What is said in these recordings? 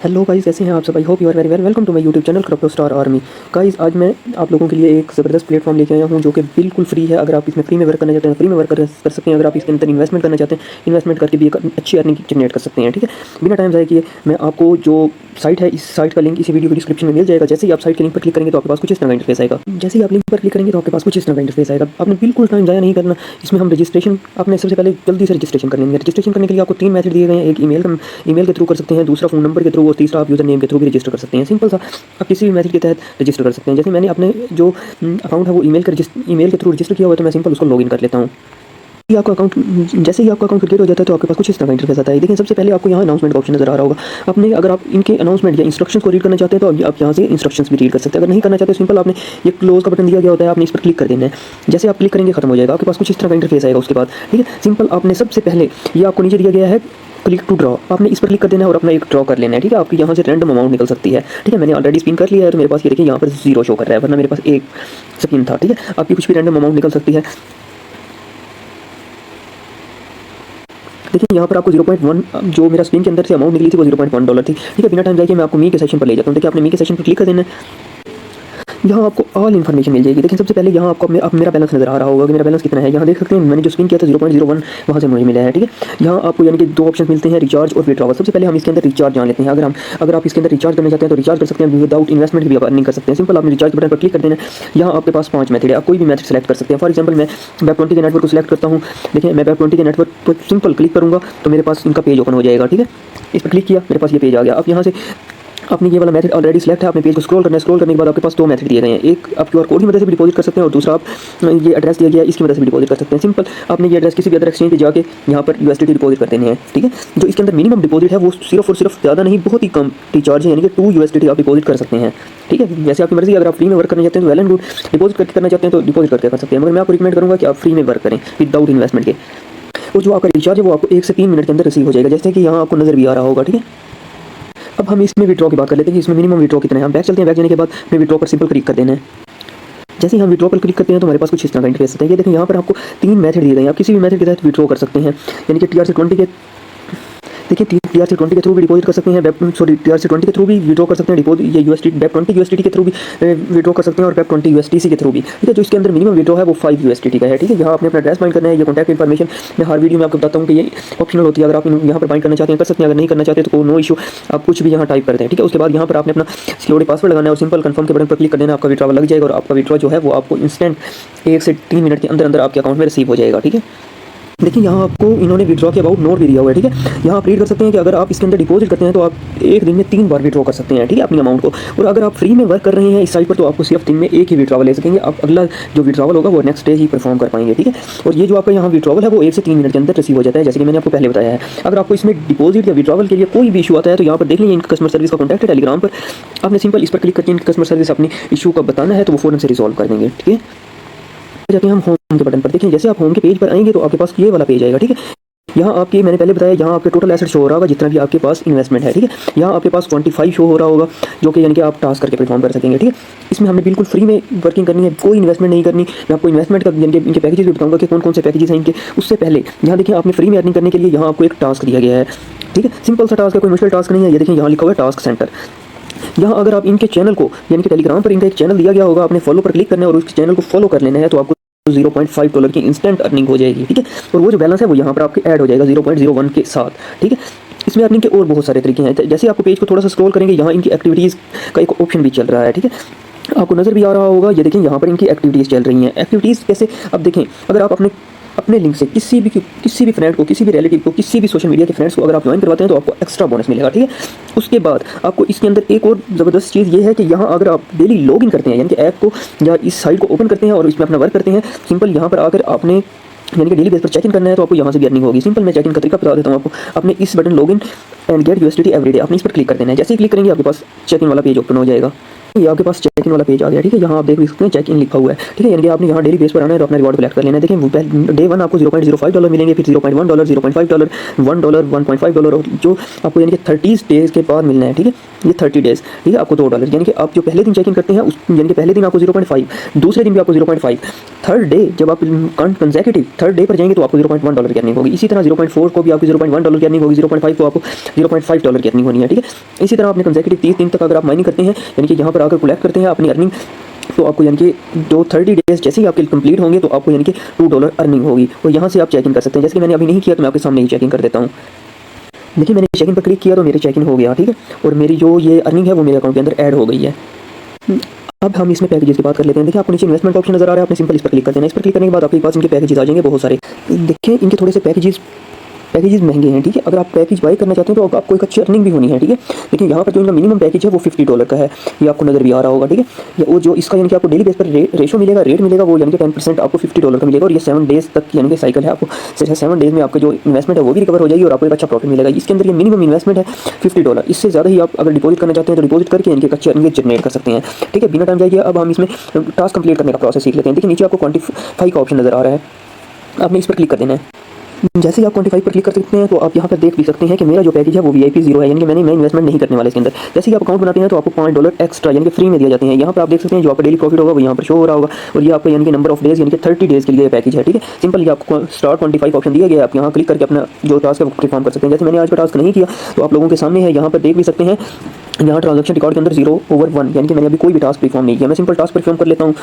Hello guys, कैसे हैं आप सब? I hope you are very well. Welcome to my YouTube channel crypto star army. Guys, आज मैं आप लोगों के लिए एक ज़बरदस्त प्लेटफॉर्म लेके आया हूं जो कि बिल्कुल फ्री है। अगर आप इसमें फ्री में वर्क करना चाहते हैं, फ्री में वर्क कर सकते हैं। अगर आप इसके अंदर इन्वेस्टमेंट करना चाहते हैं, इन्वेस्टमेंट करके भी एक अच्छी अर्निंग जनरेट कर सकते हैं। ठीक है, बिना टाइम ज़ाया किए मैं आपको जो साइट है, इस साइट का लिंक इसी वीडियो की डिस्क्रिप्शन में मिल जाएगा। जैसे ही आप साइट के लिंक पर क्लिक करेंगे तो आपके पास कुछ इस तरह का इंटरफेस आएगा। जैसे ही आप लिंक पर क्लिक करेंगे तो आपके पास कुछ इस तरह का इंटरफेस आएगा। आपने बिल्कुल टाइम ज़ाया नहीं करना। इसमें हम रजिस्ट्रेशन, आपने सबसे पहले जल्दी से रजिस्ट्रेशन कर लेंगे। रजिस्ट्रेशन करने के लिए आपको 3 मेथड दिए गए हैं। एक ईमेल के थ्रू कर सकते हैं, दूसरा फ़ोन नंबर के थ्रू, और तीसरा आप यूज़र नेम के थ्रू भी रजिस्टर कर सकते हैं। सिंपल सा, आप किसी भी मेथड के तहत रजिस्टर कर सकते हैं। जैसे मैंने अपने जो अकाउंट है वो ईमेल के थ्रू रजिस्टर किया हुआ है, तो मैं सिंपल उसको लॉगिन कर लेता हूँ। जैसे ही आपका अकाउंट क्रिएट हो जाता है तो आपके पास कुछ इस तरह का इंटरफेस आता है। देखिए, सबसे पहले आपको यहाँ अनाउंसमेंट का ऑप्शन नजर आ रहा होगा। आपने, अगर आप इनके अनाउंसमेंट या इंस्ट्रक्शंस को रीड करना चाहते हैं तो आप यहाँ से इंस्ट्रक्शंस भी रीड कर सकते हैं। अगर नहीं करना चाहते तो सिंपल आपने ये क्लोज का बटन दिया गया होता है, आपने इस पर क्लिक कर देना है। जैसे आप क्लिक करेंगे खत्म हो जाएगा, आपके पास कुछ इस तरह का इंटरफेस आएगा। उसके बाद ठीक है, सिंपल आपने सबसे पहले ये आपको नीचे दिया गया है क्लिक टू ड्रॉ, आपने इस पर क्लिक कर देना है और अपना एक ड्रॉ कर लेना है। ठीक है, आपकी यहाँ से रैंडम अमाउंट निकल सकती है। ठीक है, मैंने ऑलरेडी स्पिन कर लिया है तो मेरे पास ये देखिए यहाँ पर 0 शो कर रहा है, वरना मेरे पास एक स्पिन था। ठीक है, आपकी कुछ भी रैंडम अमाउंट निकल सकती है। देखिए, यहाँ पर आपको 0.1 जो मेरा स्पिन के अंदर से अमाउंट निकली थी वो $0.1 थी। ठीक है, बिना टाइम जाए मैं आपको मी के सेक्शन पर ले जाता हूँ। देखिए, आपने मी के सेक्शन पर क्लिक कर देना है। यहाँ आपको ऑल इन्फॉर्मेशन मिल जाएगी। देखिए, सबसे पहले यहाँ आपको मेरा बैलेंस नजर आ रहा होगा कि मेरा बैलेंस कितना है। यहाँ देख सकते हैं, मैंने जो स्पिन किया था 0.01 वहाँ से मुझे मिला है। ठीक है, यहाँ आपको यानी कि 2 ऑप्शन मिलते हैं, रिचार्ज और विड्रॉवल। सबसे पहले हम इसके अंदर रिचार्ज जान लेते हैं। अगर आप इसके अंदर रिचार्ज करना चाहते हैं तो रिचार्ज कर सकते हैं, विदाउट इन्वेस्टमेंट भी आप अर्निंग कर सकते हैं। सिंपल आपने रिचार्ज बटन पर क्लिक कर देना है। यहाँ आपके पास 5 मेथड है, आप कोई भी मेथड सेलेक्ट कर सकते हैं। फॉर एग्जाम्पल, मैं वेब20 के नेटवर्क को सिलेक्ट करता हूँ। देखिए, मैं वेब20 के नेटवर्क पर सिंपल क्लिक करूँगा तो मेरे पास इनका पेज ओपन हो जाएगा। ठीक है, इस पर क्लिक किया, मेरे पास ये पेज आ गया। अब यहाँ से आपने ये वाला मेथड ऑलरेडी सिलेक्ट है, आपने पेज को स्क्रॉल करना है। स्क्रॉल करने के बाद आपके पास 2 मेथड दिए गए हैं। एक आप क्यूआर कोड की मदद से भी डिपॉजिट कर सकते हैं और दूसरा आप ये एड्रेस दिया गया है इसकी मदद से भी डिपॉजिट कर सकते हैं। सिंपल आपने ये एड्रेस किसी भी अदर एक्सचेंज पे जाके यहाँ पर USDT डिपॉजिट कर देने हैं। ठीक है, जो इसके अंदर मिनिमम डिपॉजिट है वो सिर्फ और सिर्फ ज़्यादा नहीं, बहुत ही कम रिचार्ज है, यानी कि 2 USDT आप डिपॉजिट कर सकते हैं। ठीक है, वैसे आपकी मर्जी, अगर आप फ्री में वर्क करना चाहते हैं तो वेल एंड गुड, डिपॉजिट करके करना चाहते हैं तो डिपॉजिट करके कर सकते हैं। मगर मैं आपको रिकमेंड करूँगा कि आप फ्री में वर्क करें विदाउट इन्वेस्टमेंट के। और जो आपका रिचार्ज है वो आपको 1 से 3 मिनट के अंदर रिसीव हो जाएगा, जैसे कि यहाँ आपको नजर भी आ रहा होगा। ठीक है, अब हम इसमें विड्रॉ की बात कर लेते हैं कि इसमें मिनिमम विड्रॉ कितना है। हम बैक चलते हैं, बैक जाने के बाद हमें विड्रॉ पर सिंपल क्लिक कर देना है। जैसे ही हम विड्रॉ पर क्लिक करते हैं तो हमारे पास कुछ इस तरह का इंटरफेस आता है। ये देखें, यहाँ पर आपको 3 मेथड दिए गए हैं, आप किसी भी मेथड के तहत विड्रॉ कर सकते हैं। यानी कि TRC20 के, देखिए, TRC20 के थ्रू भी डिपॉजिट कर सकते हैं, TRC20 के थ्रू भी विड्रॉ कर सकते हैं डिपॉजिट, ये वेब20 USDT के थ्रू भी विड्रॉ कर सकते हैं और वेब20 USDC के थ्रू भी। ठीक है, जो इसके अंदर मिनिमम विड्रॉ है वो 5 USDT का है। ठीक है, यहाँ आपने अपना एड्रेस बाइंड करना है। ये कॉन्टैक्ट इन्फॉर्मेशन मैं हर वीडियो में आपको बताता हूँ कि ये ऑप्शनल होती है। अगर आप यहाँ पर बाइंड करना चाहते हैं कर सकते हैं, अगर नहीं करना चाहते तो नो इशू, आप कुछ भी यहाँ टाइप करते हैं। ठीक है, उसके बाद यहाँ पर आपने अपना सिक्योरिटी पासवर्ड लगाना है और सिंपल कन्फर्म के बटन पर क्लिक कर देना, आपका विड्रॉवल लग जाएगा और आपका विड्रॉ जो है वो आपको इंस्टेंट 1 से 3 मिनट के अंदर अंदर आपके अकाउंट में रिसीव हो जाएगा। ठीक है, देखिए, यहाँ आपको इन्होंने विड्रॉ के अबाउट नोट भी दिया हुआ है। ठीक है, यहाँ आप रीड कर सकते हैं कि अगर आप इसके अंदर डिपॉजिट करते हैं तो आप एक दिन में 3 बार विड्रॉ कर सकते हैं। ठीक है, अपनी अमाउंट को। और अगर आप फ्री में वर्क कर रहे हैं इस साइट पर तो आपको सिर्फ दिन में एक ही विड्रॉवल ले सकेंगे। आप अगला जो विड्रॉवल होगा वो नेक्स्ट डे ही परफॉर्म कर पाएंगे। ठीक है, और ये जो आपका यहाँ विड्रॉवल है वो 1 से 3 मिनट के अंदर रिसीव हो जाता है, जैसे कि मैंने आपको पहले बताया है। अगर आपको इसमें डिपॉजिट या विड्रॉवल के लिए कोई भी इशू आता है तो यहाँ पर देख लीजिए, इनका कस्टमर सर्विस का कॉन्टैक्ट है टेलीग्राम पर। आपने सिंपल इस पर क्लिक करके इनकी कस्टमर सर्विस अपनी इशू का बताना है तो वो फ़ौरन से रिजॉल्व कर देंगे। ठीक है, जाते हैं हम होम के बटन पर। देखें, जैसे आप होम के पेज पर आएंगे तो आपके पास ये वाला पेज आएगा। ठीक है, यहाँ आपकी, मैंने पहले बताया, यहाँ आपके टोटल एसेट शो हो रहा होगा जितना भी आपके पास इन्वेस्टमेंट है। ठीक है, यहाँ आपके पास 25 शो हो रहा होगा जो कि यानी कि आप टास्क करके परफॉर्म कर सकेंगे। ठीक है, इसमें हमने बिल्कुल फ्री में वर्किंग करनी है, कोई इन्वेस्टमेंट नहीं करनी। मैं आपको इन्वेस्टमेंट का यानी कि इनके पैकेजेस भी बताऊंगा कि कौन कौन से पैकेजेस हैं इनके। उससे पहले यहाँ देखिए, आपने फ्री में अर्निंग करने के लिए यहाँ आपको एक टास्क दिया गया है। ठीक है, सिंपल सा टास्क है, कोई मुश्किल टास्क नहीं है। ये देखिए, यहाँ लिखा हुआ है टास्क सेंटर। यहाँ अगर आप इनके चैनल को, यानी कि टेलीग्राम पर इनका एक चैनल दिया गया होगा, आपने फॉलो पर क्लिक करना है और उस चैनल को फॉलो कर लेना है तो आपको $0.5 की इंस्टेंट अर्निंग हो जाएगी। ठीक है, और वो जो बैलेंस है वो यहाँ पर आपके ऐड हो जाएगा 0.01 के साथ। ठीक है, इसमें अर्निंग के और बहुत सारे तरीके हैं। जैसे आपको पेज को थोड़ा सा स्क्रॉल करेंगे, यहाँ इनकी एक्टिविटीज़ का एक ऑप्शन भी चल रहा है। ठीक है, आपको नज़र भी आ रहा होगा, ये देखें, यहाँ पर इनकी एक्टिविटीज़ चल रही हैं। एक्टिविटीज़ कैसे, अब देखें, अगर आप अपने लिंक से किसी भी फ्रेंड को, किसी भी रिलेटिव को, किसी भी सोशल मीडिया के फ्रेंड्स को अगर आप ज्वाइन करवाते हैं तो आपको एक्स्ट्रा बोनस मिलेगा। ठीक है, उसके बाद आपको इसके अंदर एक और ज़बरदस्त चीज़ ये है कि यहाँ अगर आप डेली लॉगिन करते हैं, यानी कि ऐप को या इस साइट को ओपन करते हैं और इसमें अपना वर्क करते हैं, सिंपल यहाँ पर आकर आपने यानी कि डेली बेस पर चेक इन करना है तो आपको यहाँ से भी अर्निंग होगी। सिंपल मैं चेक इन का तरीका बता देता हूँ आपको। आपने इस button login and get USDT everyday, आपने इस पर क्लिक कर देना है। जैसे ही क्लिक करेंगे आपके पास चेक इन वाला पेज ओपन हो जाएगा। ये आपके पास चेक चेक इन वाला पेज आ गया, ठीक है। यहाँ आप देख सकते हैं चेक इन लिखा हुआ है, ठीक है। यानी कि आपने यहाँ डेली बेस पर आना है तो अपना रिवॉर्ड कलेक्ट कर लेना है। देखिए डे 1 आपको $0.05 मिलेंगे, फिर $0.1, $0.5, $1, $1.5 और जो आपको यानी कि 30 डेज़ के बाद मिलना है, ठीक है। ये 30 डेज़, ठीक है। आपको $2 यानी कि आप जो पहले दिन चेक इन करते हैं उस यानी कि पहले दिन आपको 0.5, दूसरे दिन भी आपको 0.5, थर्ड डे जब आप कंसेक्यूटिव थर्ड डे पर जाएंगे तो आपको $0.1 की अर्निंग होगी। इसी तरह 0.4 को भी आपको $0.1 की अर्निंग होगी, 0.5 को आपको $0.5 की अर्निंग होनी है, ठीक है। इसी तरह आपने कंसेक्यूटिव 30 दिन तक अगर आप माइनिंग करते हैं यानी कि यहाँ पर आकर कलेक्ट करते हैं अपनी अर्निंग, तो आपको यानी कि जो 30 डेज़ जैसे ही आपके कंप्लीट होंगे तो आपको यानी कि $2 अर्निंग होगी और यहाँ से आप चेक इन कर सकते हैं। जैसे कि मैंने अभी नहीं किया तो मैं आपके सामने ही चेक इन कर देता हूँ। देखिए मैंने चेक इन पर क्लिक किया तो मेरे चेक इन हो गया, ठीक है। और मेरी जो ये अर्निंग है वो मेरे अकाउंट के अंदर ऐड हो गई है। अब हम इसमें पैकेजेस की बात कर लेते हैं। देखिए आपको नीचे इन्वेस्टमेंट का ऑप्शन नजर आ रहा है, आपने सिंपल इस पर क्लिक कर देना। इस पर क्लिक करने के बाद आपके पास इनके पैकेजेस आ जाएंगे बहुत सारे। देखिए इनके थोड़े से पैकेजेस महंगे हैं, ठीक है। अगर आप पैकेज बाई करना चाहते हैं तो आपको एक अच्छी अर्निंग भी होनी है, ठीक है। देखिए यहाँ पर जो इनका मिनिमम पैकेज है वो $50 का है, ये आपको नजर भी आ रहा होगा, ठीक है। वो जो इसका यानी कि आपको डेली बेस पर रेशो मिलेगा, रेट मिलेगा वो यानी कि 10% आपको $50 का मिलेगा और ये 7 डेज़ तक यानी कि साइकिल है। आपको 7 डेज़ में आपका जो इन्वेस्टमेंट है वो भी रिकवर हो जाएगी और आपको एक अच्छा प्रॉफिट मिलेगा। इसके अंदर ये मिनिमम इन्वेस्टमेंट है $50, इससे ज़्यादा ही आप अगर डिपॉजिट करना चाहते हैं तो डिपॉजिट करके इनकी एक अच्छी अर्निंग जनरेट कर सकते हैं, ठीक है। बिना टाइम जाइए अब हम इसमें टास्क कंप्लीट करने का प्रोसेस सीख लेते हैं। देखिए नीचे आपको क्वान्टिफाई का ऑप्शन नजर आ रहा है, आपने इस पर क्लिक कर देना है। जैसे ही आप क्वान्टिफाई पर क्लिक कर सकते हैं तो आप यहाँ पर देख भी सकते हैं कि मेरा जो पैकेज है वो VIP 0 है, यानी कि मैं इन्वेस्टमेंट नहीं करने वाला इसके अंदर। जैसे ही आप अकाउंट बनाते हैं तो आपको $5 एक्स्ट्रा यानी कि फ्री में दिए जाते हैं। यहाँ पर आप देख सकते हैं जो आपका डेली प्रॉफिट होगा वो यहाँ पर शो हो रहा होगा और ये आपका यानी कि नंबर ऑफ डेज यानी कि 30 डेज़ के लिए पैकेज है, ठीक है। सिंपल ये आपको स्टार्ट क्वान्टिफाई का ऑप्शन दिया गया है, आप यहाँ क्लिक करके अपना जो टास्क है वो परफॉर्म कर सकते हैं। जैसे मैंने आज का टास्क नहीं किया तो आप लोगों के सामने है, यहाँ पर देख भी सकते हैं। यहाँ ट्रांजेक्शन रिकॉर्ड के अंदर 0/1 यानी कि मैंने अभी कोई भी टास्क परफॉर्म नहीं किया। मैं सिंपल टास्क परफॉर्म कर लेता हूँ।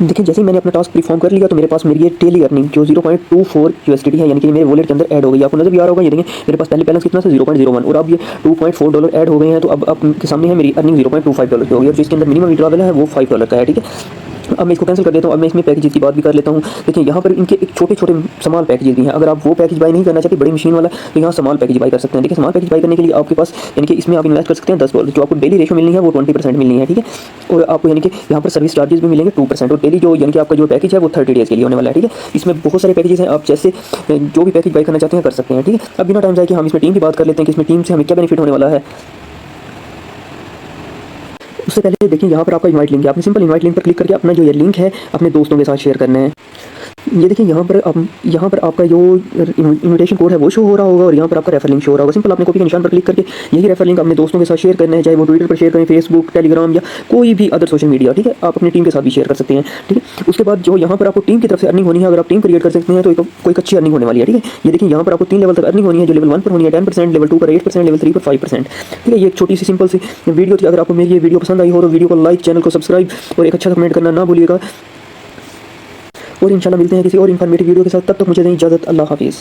देखिए जैसे ही मैंने अपना टास्क परफॉर्म कर लिया तो मेरे पास मेरी ये डेली अर्निंग जो 0.24 USDT है यानी कि मेरे वॉलेट के अंदर ऐड हो गई। आपको नजर भी आ रहा होगा, ये देखिए मेरे पास पहले बैलेंस कितना था 0.01 और अब ये $2.4 ऐड हो गए हैं। तो अब आपके सामने है मेरी अर्निंग $0.25 की हो गई और जो इसके अंदर मिनिमम विड्रॉवल है वो $5 का है, ठीक है। अब मैं इसको कैंसिल कर देता हूँ। अब मैं इसमें पैकेजेस की बात भी कर लेता हूँ। देखिए यहाँ पर इनके एक छोटे छोटे स्मॉल पैकेजेस भी हैं। अगर आप वो पैकेज बाई नहीं करना चाहते बड़ी मशीन वाला तो यहाँ स्मॉल पैकेज बाई कर सकते हैं। देखिए स्मॉल पैकेज बाई करने के लिए आपके पास यानी कि इसमें आप इन्वेस्ट कर सकते हैं $10। जो आपको डेली रेशो मिलनी है वो 20% मिलनी है, ठीक है। और आपको यानी कि यहाँ पर सर्विस चार्जेस भी मिलेंगे 2% और डेली जो यानी कि आपका जो पैकेज है वो 30 डेज़ के लिए होने वाला है, ठीक है। इसमें बहुत सारे पैकेजेस हैं, आप जैसे जो भी पैकेज बाई करना चाहते हैं कर सकते हैं, ठीक है। अब बिना टाइम जाए कि हम इसमें टीम की बात कर लेते हैं कि इसमें टीम से हमें क्या बेनिफिट होने वाला है। उससे पहले देखिए यहाँ पर आपका इनवाइट लिंक है, आपने सिंपल इनवाइट लिंक पर क्लिक करके अपना जो ये लिंक है अपने दोस्तों के साथ शेयर करना है। ये देखिए यहाँ पर आपका जो इनविटेशन कोड है वो शो हो रहा होगा और यहाँ पर आपका रेफर लिंक शो हो रहा होगा। सिंपल आपने कॉपी के निशान पर क्लिक करके यही रेफर लिंक अपने दोस्तों के साथ शेयर करना है, चाहे वो ट्विटर पर शेयर करें, फेसबुक, टेलीग्राम या कोई भी अदर सोशल मीडिया, ठीक है। आप अपनी टीम के साथ भी शेयर कर सकते हैं, ठीक है। उसके बाद जो यहाँ पर आपको टीम की तरफ से अर्निंग होनी है, अगर आप टीम क्रिएट कर सकते हैं तो कोई अच्छी अर्निंग होने वाली है, ठीक है। ये देखिए यहाँ पर आपको 3 लेवल तक अर्निंग होनी है। जो लेवल 1 पर होनी है 10%, लेवल 2 पर 8%, लेवल 3 पर 5%, ठीक है। ये एक छोटी सी सिंपल सी वीडियो थी। अगर आपको मेरी ये वीडियो पसंद आई हो तो वीडियो को लाइक, चैनल को सब्सक्राइब और एक अच्छा कमेंट करना ना भूलिएगा। और इंशाल्लाह मिलते हैं किसी और इन्फॉर्मेटिव वीडियो के साथ। तब तक मुझे दें इजाज़त। अल्लाह हाफिज़।